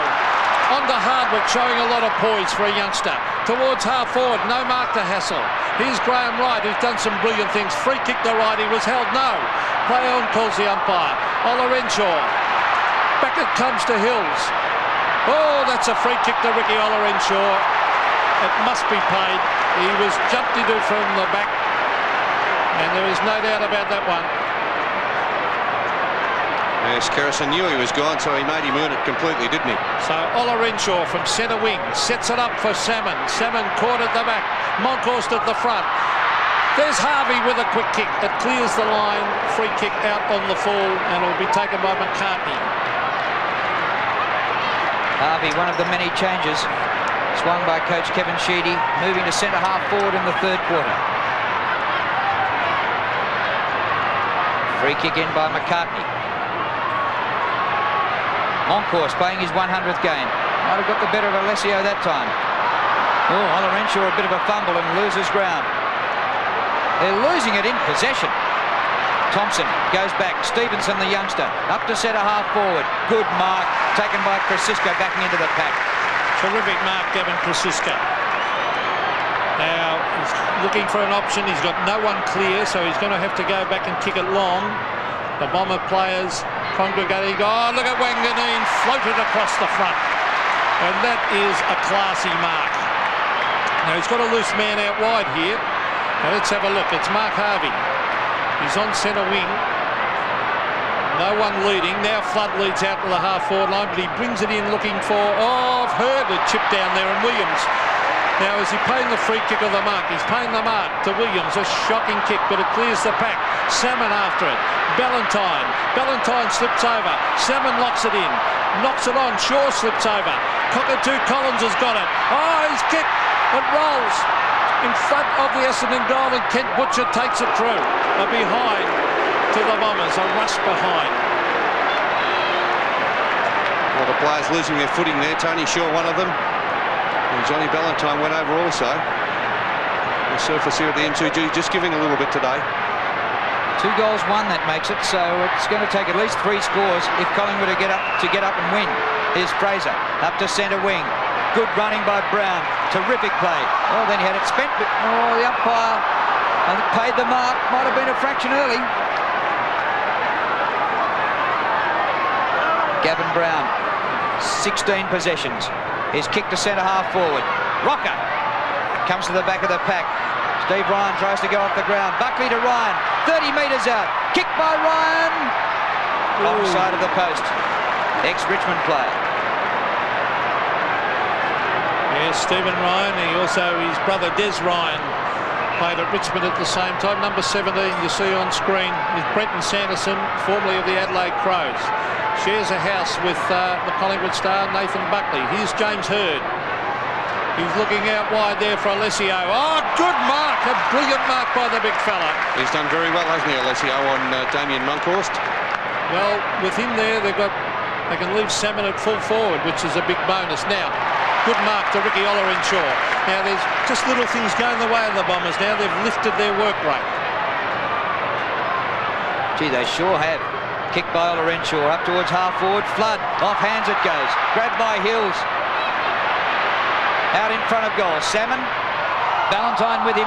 On to Hardwick, showing a lot of poise for a youngster. Towards half forward. No mark to Hassel. Here's Graham Wright, who's done some brilliant things. Free kick to right. He was held. No. Play on, calls the umpire. Ola Renshaw. Back it comes to Hills. Oh, that's a free kick to Ricky Ola Renshaw. It must be paid. He was jumped into from the back, and there is no doubt about that one. Yes, Kerrison knew he was gone, so he made him earn it completely, didn't he? So Ola Renshaw from centre wing sets it up for Salmon. Salmon caught at the back. Monkhorst at the front. There's Harvey with a quick kick. It clears the line. Free kick out on the full, and it will be taken by McCartney. Harvey, one of the many changes. Swung by coach Kevin Sheedy, moving to centre half forward in the third quarter. Free kick in by McCartney. Monkhorst playing his 100th game. Might have got the better of Alessio that time. Oh, Ola Renshaw a bit of a fumble and loses ground. They're losing it in possession. Thompson goes back. Stevenson, the youngster, up to centre half forward. Good mark, taken by Krasiska, backing into the pack. Terrific mark, Gavin Krasiska. Now, he's looking for an option. He's got no one clear, so he's going to have to go back and kick it long. The Bomber players congregating. Oh, look at Wanganeen floated across the front. And that is a classy mark. Now, he's got a loose man out wide here. Now, let's have a look. It's Mark Harvey. He's on centre wing. No one leading. Now Flood leads out to the half-forward line, but he brings it in looking for... Oh, I've heard it chip down there, and Williams. Now, is he paying the free kick or the mark? He's paying the mark to Williams. A shocking kick, but it clears the pack. Salmon after it. Ballantyne. Ballantyne slips over. Salmon locks it in. Knocks it on. Shaw slips over. Cockatoo Collins has got it. Oh, he's kicked. It rolls. in front of the Essendon goal, and Kent Butcher takes it through. A behind to the Bombers, a rush behind. Well, the players losing their footing there. Tony Shaw, one of them. And Johnny Ballantyne went over also. The surface here at the MCG just giving a little bit today. 2 goals, 1 that makes it, so it's going to take at least 3 scores if Collingwood to get up and win. Here's Fraser, up to centre wing. Good running by Brown. Terrific play. Oh, then he had it spent, but the umpire, I think, paid the mark. Might have been a fraction early. Gavin Brown, 16 possessions. His kick to centre half forward. Rocker comes to the back of the pack. Steve Ryan tries to go off the ground. Buckley to Ryan, 30 metres out. Kick by Ryan. Long side of the post. Ex-Richmond player. Yes, Stephen Ryan. His brother Des Ryan played at Richmond at the same time. Number 17 you see on screen is Brenton Sanderson, formerly of the Adelaide Crows. Shares a house with the Collingwood star Nathan Buckley. Here's James Hird. He's looking out wide there for Alessio. Oh, good mark. A brilliant mark by the big fella. He's done very well, hasn't he, Alessio, on Damien Monkhorst? Well, with him there, they can leave Salmon at full forward, which is a big bonus. Now, good mark to Ricky Ollerenshaw. Now, there's just little things going the way of the Bombers. Now they've lifted their work rate. Gee, they sure have. Kicked by Ollerenshaw up towards half forward. Flood, off hands it goes. Grabbed by Hills. Out in front of goal. Salmon. Ballantyne with him.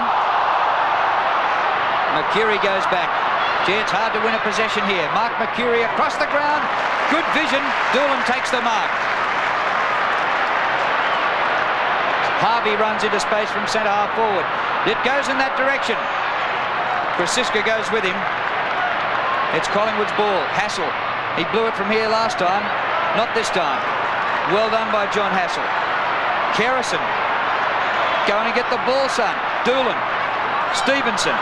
Mercury goes back. Gee, it's hard to win a possession here. Mark Mercury across the ground. Good vision. Doolan takes the mark. Harvey runs into space from centre half forward. It goes in that direction. Krasiska goes with him. It's Collingwood's ball. Hassel. He blew it from here last time. Not this time. Well done by John Hassel. Kerrison. Going to get the ball, son. Doolan. Stevenson.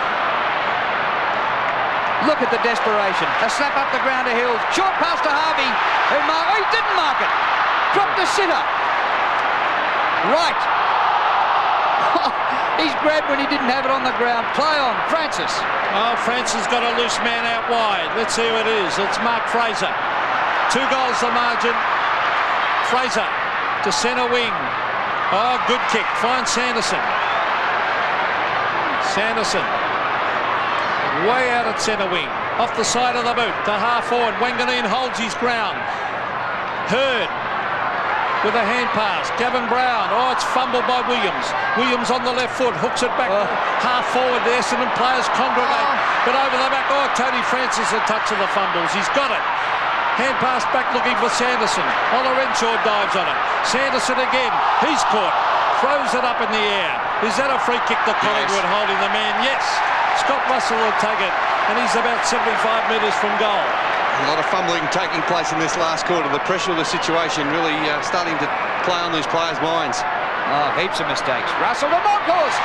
Look at the desperation. A slap up the ground to Hills. Short pass to Harvey. He didn't mark it. Dropped a sitter. Right. He's grabbed when he didn't have it on the ground. Play on. Francis. Oh, Francis got a loose man out wide. Let's see who it is. It's Mark Fraser. 2 goals the margin. Fraser to centre wing. Oh, good kick. Finds Sanderson. Sanderson. Way out at centre wing. Off the side of the boot to half forward. Wanganeen holds his ground. Hird with a hand pass. Gavin Brown. Oh, it's fumbled by Williams. Williams on the left foot. Hooks it back half forward. The Essendon players congregate. But over the back. Oh, Tony Francis a touch of the fumbles. He's got it. Hand pass back looking for Sanderson. Ollerenshaw dives on it. Sanderson again. He's caught. Throws it up in the air. Is that a free kick to Collingwood holding the man? Yes. Scott Russell will take it. And he's about 75 metres from goal. A lot of fumbling taking place in this last quarter. The pressure of the situation really starting to play on these players' minds. Oh, heaps of mistakes. Russell to Monkhorst.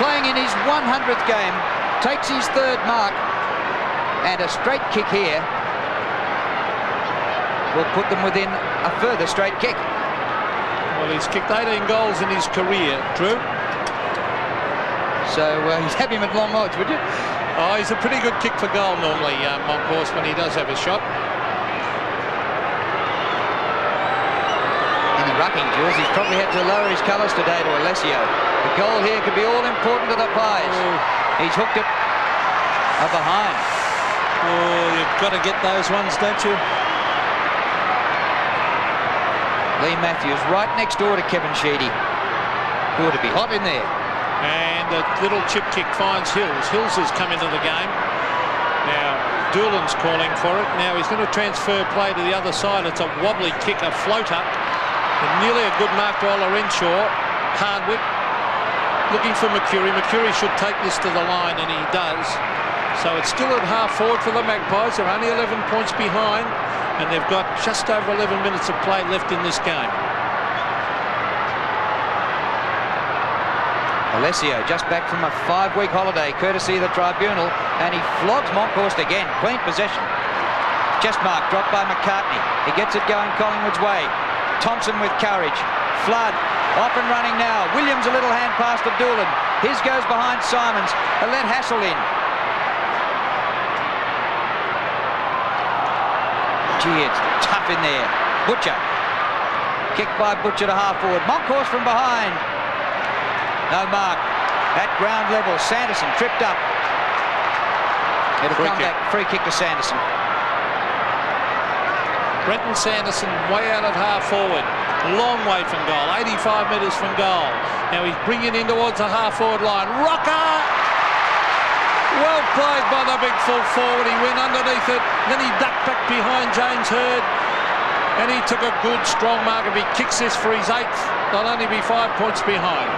Playing in his 100th game. Takes his 3rd mark. And a straight kick here will put them within a further straight kick. Well, he's kicked 18 goals in his career, Drew. So you'd have him at long odds, would you? Oh, he's a pretty good kick for goal normally, Monkhorst, when he does have a shot. In the rucking, Jules, he's probably had to lower his colours today to Alessio. The goal here could be all important to the Pies. He's hooked it behind. Oh, you've got to get those ones, don't you? Lee Matthews right next door to Kevin Sheedy. Who ought to be hot in there. And a little chip kick finds Hills. Hills has come into the game. Now, Doolan's calling for it. Now he's going to transfer play to the other side. It's a wobbly kick, a floater. And nearly a good mark to Ollerenshaw. Hardwick looking for Mercury. Mercury should take this to the line, and he does. So it's still at half forward for the Magpies. They're only 11 points behind, and they've got just over 11 minutes of play left in this game. Alessio just back from a 5-week holiday, courtesy of the tribunal, and he flogs Monkhorst again. Clean possession. Chest mark dropped by McCartney. He gets it going Collingwood's way. Thompson with courage. Flood Off and running now. Williams a little hand pass to Doolan. His goes behind Simons. And let Hassel in. Gee, it's tough in there. Butcher. Kicked by Butcher to half forward. Monkhorst from behind. No mark. At ground level. Sanderson tripped up. It'll come back. Free kick to Sanderson. Brenton Sanderson way out at half forward. Long way from goal. 85 metres from goal. Now he's bringing in towards the half forward line. Rocker! Well played by the big full forward. He went underneath it. Then he ducked back behind James Hird. And he took a good, strong mark. If he kicks this for his 8th, they'll only be 5 points behind.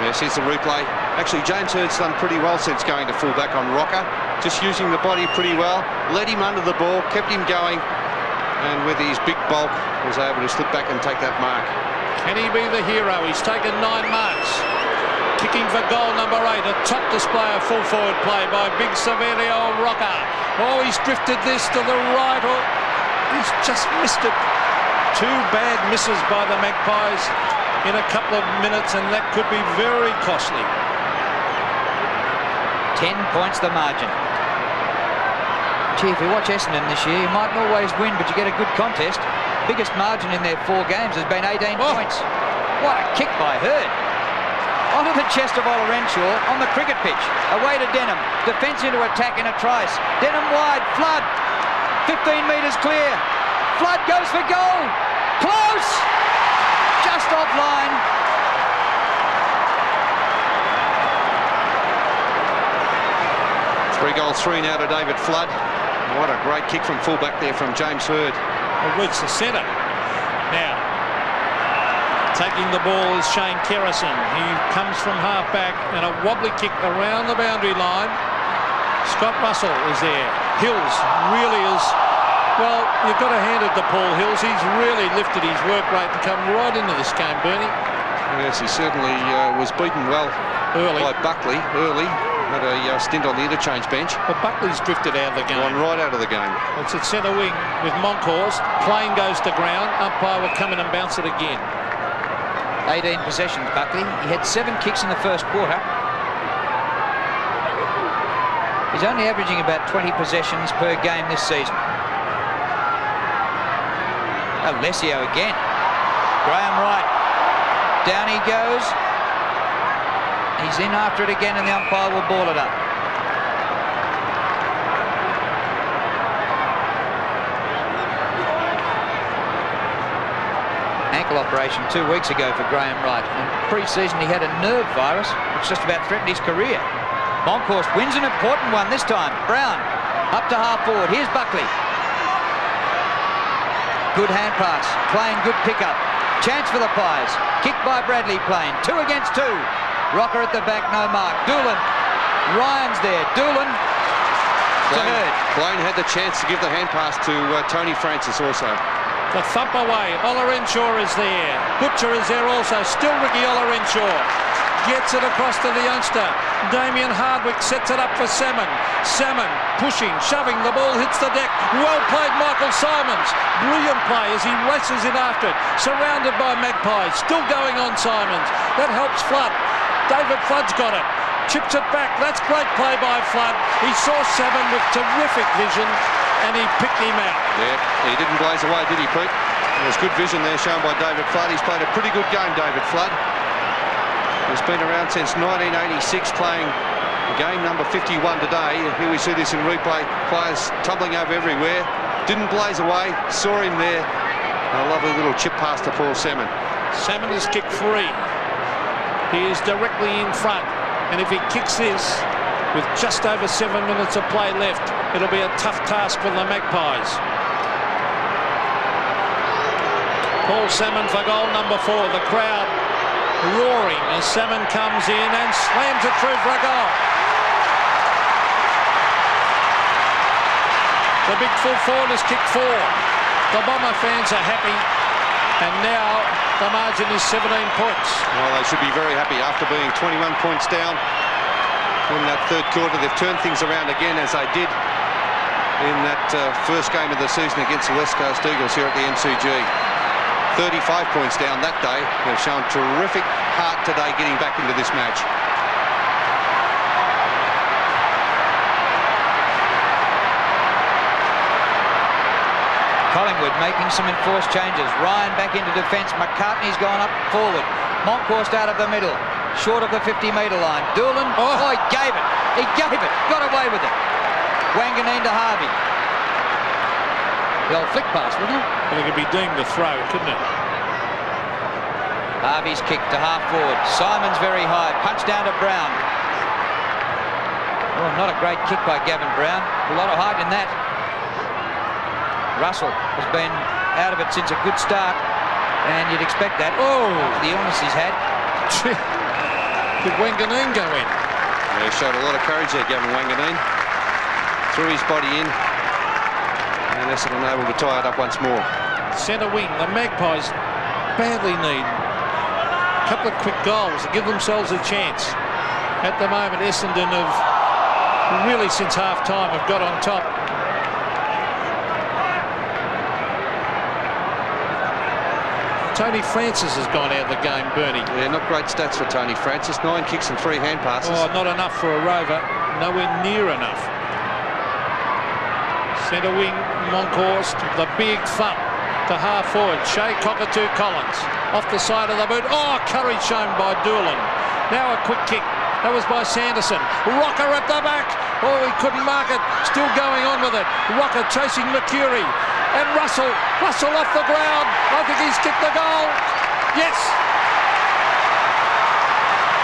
Yes, here's the replay. Actually, James Hird's done pretty well since going to full back on Rocker. Just using the body pretty well. Led him under the ball, kept him going. And with his big bulk, was able to slip back and take that mark. Can he be the hero? He's taken 9 marks. Kicking for goal number 8. A top display of full forward play by big Saverio Rocker. Oh, he's drifted this to the right. Oh, he's just missed it. 2 bad misses by the Magpies in a couple of minutes, and that could be very costly. 10 points the margin. Gee, if you watch Essendon this year, you mightn't always win, but you get a good contest. Biggest margin in their 4 games has been 18 points. What a kick by Hird. Onto the chest of Olorenshaw on the cricket pitch. Away to Denham. Defence into attack in a trice. Denham wide. Flood. 15 metres clear. Flood goes for goal. Close. Just offline. Three goals, 3 now to David Flood. What a great kick from fullback there from James Hird. It reached the centre. Now, taking the ball is Shane Kerrison. He comes from half-back and a wobbly kick around the boundary line. Scott Russell is there. Hills really is, well, you've got to hand it to Paul Hills. He's really lifted his work rate and come right into this game, Bernie. Yes, he certainly was beaten well early by Buckley early. Had a stint on the interchange bench. But Buckley's drifted out of the game. Gone right out of the game. It's at centre wing with Monkhorst. Plane goes to ground. Umpire will come in and bounce it again. 18 possessions, Buckley. He had 7 kicks in the first quarter. He's only averaging about 20 possessions per game this season. Alessio again. Graham Wright. Down he goes. He's in after it again, and the umpire will ball it up. Ankle operation 2 weeks ago for Graham Wright. In pre-season he had a nerve virus which just about threatened his career. Monkhorst wins an important one this time. Brown up to half forward. Here's Buckley. Good hand pass. Plain, good pickup. Chance for the Pies. Kicked by Bradley Plain. 2 against 2. Rocker at the back, no mark. Doolan. Ryan's there. Doolan to Hird. Plain had the chance to give the hand pass to Tony Francis also. The thump away. Olorenshaw is there. Butcher is there also. Still Ricky Olorenshaw. Gets it across to the youngster. Damien Hardwick sets it up for Salmon. Salmon pushing, shoving. The ball hits the deck. Well played, Michael Simons. Brilliant play as he races in after it. Surrounded by Magpies. Still going on Simons. That helps Flood. David Flood's got it. Chips it back. That's great play by Flood. He saw Salmon with terrific vision and he picked him out. Yeah, he didn't blaze away, did he, Pete? There's good vision there shown by David Flood. He's played a pretty good game, David Flood. He's been around since 1986, playing game number 51 today. Here we see this in replay. Players tumbling over everywhere. Didn't blaze away. Saw him there. A lovely little chip pass to Paul Salmon. Salmon is kicked free. He is directly in front. And if he kicks this with just over 7 minutes of play left, it'll be a tough task for the Magpies. Paul Salmon for goal number 4. The crowd roaring as Salmon comes in and slams it through for a goal. The big full forward has kicked 4. The Bomber fans are happy, and now the margin is 17 points. Well, they should be very happy after being 21 points down in that third quarter. They've turned things around again, as they did in that first game of the season against the West Coast Eagles here at the MCG. 35 points down that day. They've shown terrific heart today getting back into this match. Collingwood making some enforced changes. Ryan back into defence. McCartney's gone up forward. Monkhorst out of the middle. Short of the 50-metre line. Doolan, he gave it. He gave it. Got away with it. Wanganeen to Harvey. The old flick pass, wasn't it? Well, it could be deemed a throw, couldn't it? Harvey's kick to half forward. Simon's very high. Punch down to Brown. Oh, not a great kick by Gavin Brown. A lot of height in that. Russell has been out of it since a good start, and you'd expect that. Oh, the illness he's had. Did Wanganeen go in? Yeah, he showed a lot of courage there, Gavin Wanganeen. Threw his body in, and Essendon able to tie it up once more. Centre wing, the Magpies badly need a couple of quick goals to give themselves a chance. At the moment, Essendon have really, since half-time, have got on top. Tony Francis has gone out of the game, Bernie. Yeah, not great stats for Tony Francis. 9 kicks and 3 hand passes. Oh, not enough for a rover. Nowhere near enough. Centre wing, Monkhorst, the big thump to half forward. Shea Cockatoo Collins off the side of the boot. Oh, courage shown by Doolan. Now a quick kick. That was by Sanderson. Rocker at the back. Oh, he couldn't mark it. Still going on with it. Rocker chasing Mercury. And Russell off the ground. I think he's kicked the goal. Yes.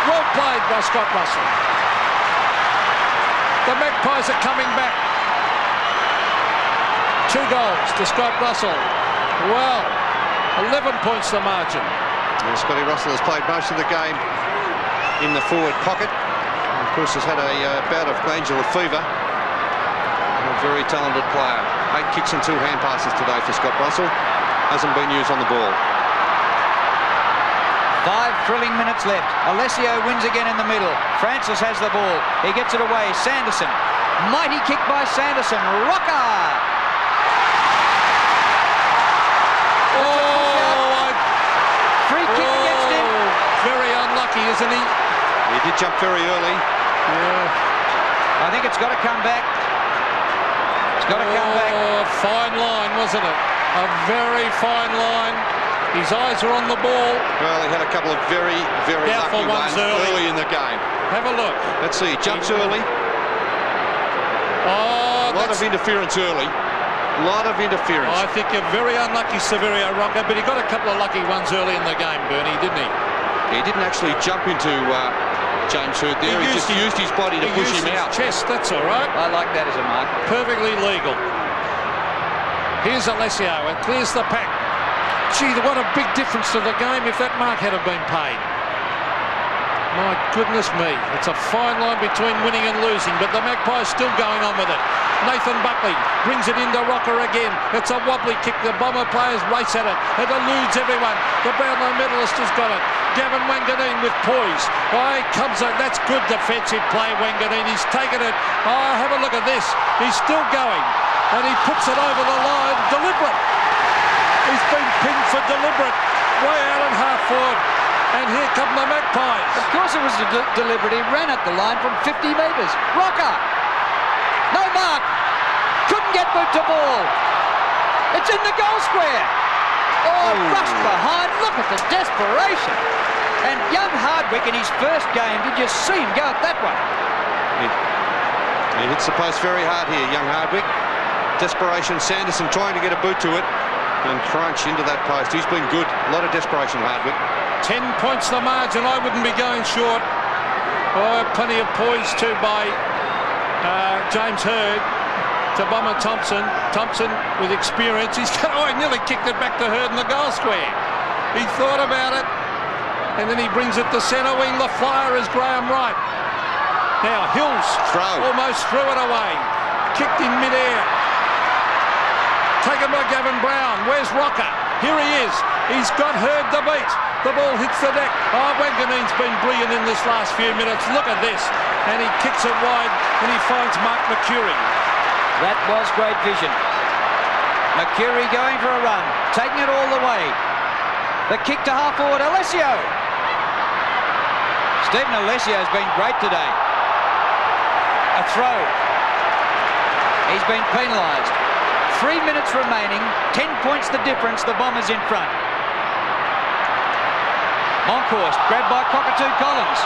Well played by Scott Russell. The Magpies are coming back. 2 goals to Scott Russell. Well, 11 points the margin. Yeah, Scotty Russell has played most of the game in the forward pocket. And of course, has had a bout of glandular fever. A very talented player. 8 kicks and 2 hand passes today for Scott Russell. Hasn't been used on the ball. 5 thrilling minutes left. Alessio wins again in the middle. Francis has the ball. He gets it away. Sanderson. Mighty kick by Sanderson. Rocker! Free kick against him. Very unlucky, isn't he? He did jump very early. Yeah. I think it's got to come back. It's got to come back. Fine line, wasn't it? A very fine line. His eyes are on the ball. Well, he had a couple of very, very Doubtful lucky ones early in the game. Have a look. Let's see, jumps early. Oh, A lot of interference early. A lot of interference. I think a very unlucky Severio Rocker, but he got a couple of lucky ones early in the game, Bernie, didn't he? He didn't actually jump into James Hurd there. He just used his body to push him out. Chest, that's all right. I like that as a mark. Perfectly legal. Here's Alessio, and clears the pack. Gee, what a big difference to the game if that mark had been paid. My goodness me. It's a fine line between winning and losing, but the Magpies still going on with it. Nathan Buckley brings it into Rocker again. It's a wobbly kick. The Bomber players race at it. It eludes everyone. The Brownlow medalist has got it. Gavin Wanganeen with poise. Oh, he comes out. That's good defensive play, Wanganeen. He's taken it. Oh, have a look at this. He's still going. And he puts it over the line. Deliberate. He's been pinned for deliberate. Way out and half forward. And here come the Magpies. Of course it was deliberate. He ran at the line from 50 metres. Rocker! No mark! Couldn't get boot to ball. It's in the goal square. Oh, rushed behind. Look at the desperation. And young Hardwick in his first game, did you see him go at that one? He hits the post very hard here, young Hardwick. Desperation, Sanderson trying to get a boot to it. And crunch into that post. He's been good. A lot of desperation, Hardwick. 10 points the margin. I wouldn't be going short. Oh, plenty of poise too by James Hurd to Bomber Thompson. Thompson with experience. He nearly kicked it back to Hurd in the goal square. He thought about it. And then he brings it to centre wing. The flyer is Graham Wright. Now Hills almost threw it away. Kicked in midair. Taken by Gavin Brown. Where's Rocker? Here he is. He's got Hurd the beat. The ball hits the deck. Oh, Wanganeen's been brilliant in this last few minutes. Look at this. And he kicks it wide and he finds Mark Mercury. That was great vision. Mercury going for a run. Taking it all the way. The kick to half forward, Alessio. Stephen Alessio's been great today. A throw. He's been penalised. 3 minutes remaining, 10 points the difference, the Bombers in front. Monkhorst grabbed by Cockatoo Collins.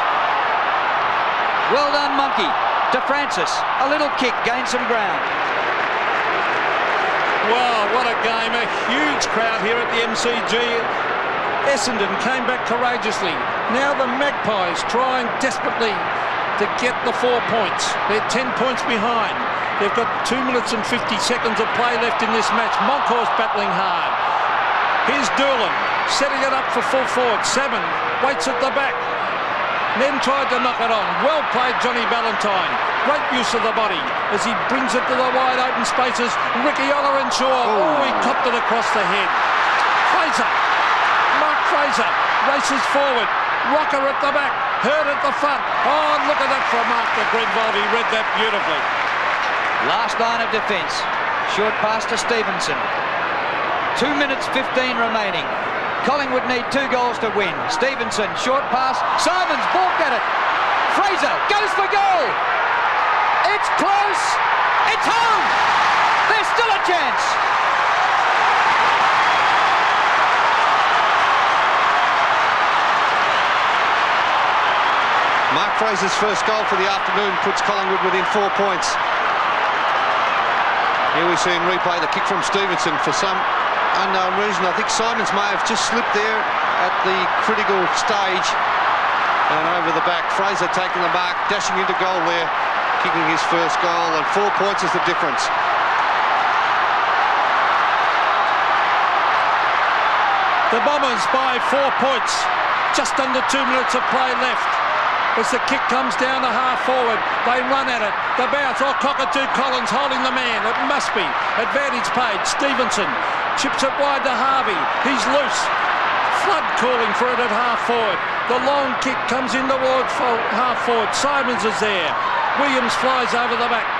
Well done, Monkey. To Francis. A little kick, gained some ground. Wow, what a game. A huge crowd here at the MCG. Essendon came back courageously. Now the Magpies trying desperately to get the 4 points. They're 10 points behind. They've got 2 minutes and 50 seconds of play left in this match. Monkhorst battling hard. Here's Doolan setting it up for full forward. Salmon waits at the back. Then tried to knock it on. Well played, Johnny Ballantyne. Great use of the body as he brings it to the wide open spaces. Ricky Ollerenshaw. Oh, he copped it across the head. Fraser. Mark Fraser races forward. Rocker at the back. Hurd at the front. Oh, look at that from Mark de Grenvold. He read that beautifully. Last line of defence. Short pass to Stevenson. 2 minutes 15 remaining. Collingwood need 2 goals to win. Stevenson, short pass. Simons balked at it. Fraser goes for goal. It's close. It's home. There's still a chance. Mark Fraser's first goal for the afternoon puts Collingwood within 4 points. Here we see in replay the kick from Stevenson for some unknown reason. I think Simons may have just slipped there at the critical stage and over the back. Fraser taking the mark, dashing into goal there, kicking his first goal, and 4 points is the difference. The Bombers by 4 points. Just under 2 minutes of play left. As the kick comes down to half forward, they run at it. The bounce, Cockatoo Collins holding the man. It must be. Advantage paid. Stevenson chips it wide to Harvey. He's loose. Flood calling for it at half forward. The long kick comes in towards half forward. Simons is there. Williams flies over the back.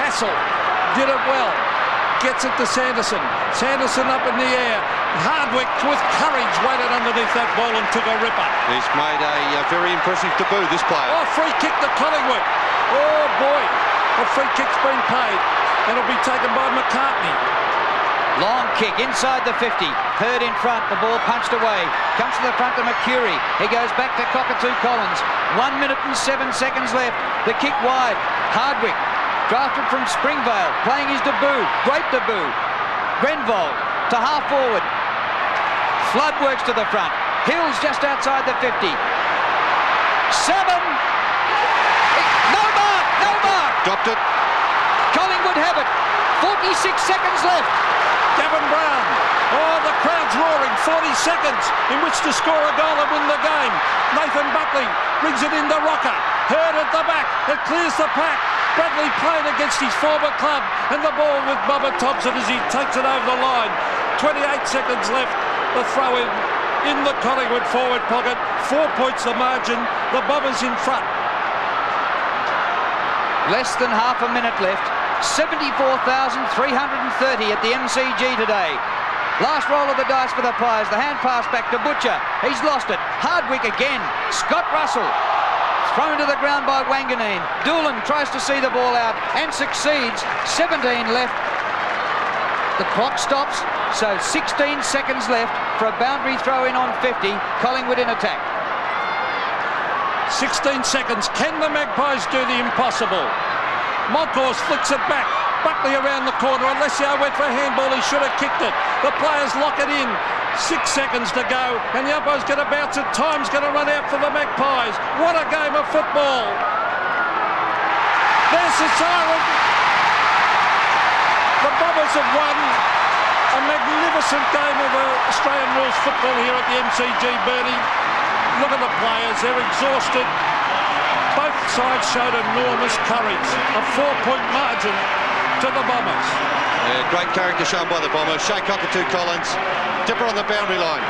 Hassel did it well. Gets it to Sanderson. Sanderson up in the air. Hardwick with courage waited underneath that ball and took a ripper. He's made a very impressive debut, this player. Oh, free kick to Collingwood. Oh boy, a free kick's been paid and it'll be taken by McCartney. Long kick inside the 50. Hurd in front. The ball punched away. Comes to the front to Mercury. He goes back to Cockatoo Collins. 1 minute and 7 seconds left. The kick wide. Hardwick, drafted from Springvale, playing his debut. Great debut. Grenvold to half forward. Flood works to the front. Hills just outside the 50. 7. No mark. No mark. Dropped it. Collingwood have it. 46 seconds left. Gavin Brown. Oh, the crowd's roaring. 40 seconds in which to score a goal and win the game. Nathan Buckley brings it into Rocker. Hurd at the back. It clears the pack. Bradley played against his former club, and the ball with Bubba Thompson as he takes it over the line. 28 seconds left. The throw in the Collingwood forward pocket. 4 points the margin. The Bombers in front. Less than half a minute left. 74,330 at the MCG today. Last roll of the dice for the Pies. The hand pass back to Butcher. He's lost it. Hardwick again. Scott Russell. Thrown to the ground by Wanganeen. Doolan tries to see the ball out and succeeds. 17 left. The clock stops, so 16 seconds left for a boundary throw in on 50. Collingwood in attack. 16 seconds. Can the Magpies do the impossible? Monkhorst flicks it back. Buckley around the corner. Alessio went for a handball. He should have kicked it. The players lock it in. 6 seconds to go, and the umpire's going to bounce it. Time's going to run out for the Magpies. What a game of football. There's the siren. The Bombers have won a magnificent game of Australian rules football here at the MCG, Bernie. Look at the players. They're exhausted. Both sides showed enormous courage. A 4-point margin to the Bombers. Yeah, great character shown by the Bombers. Shea Cockatoo Collins, dipper on the boundary line.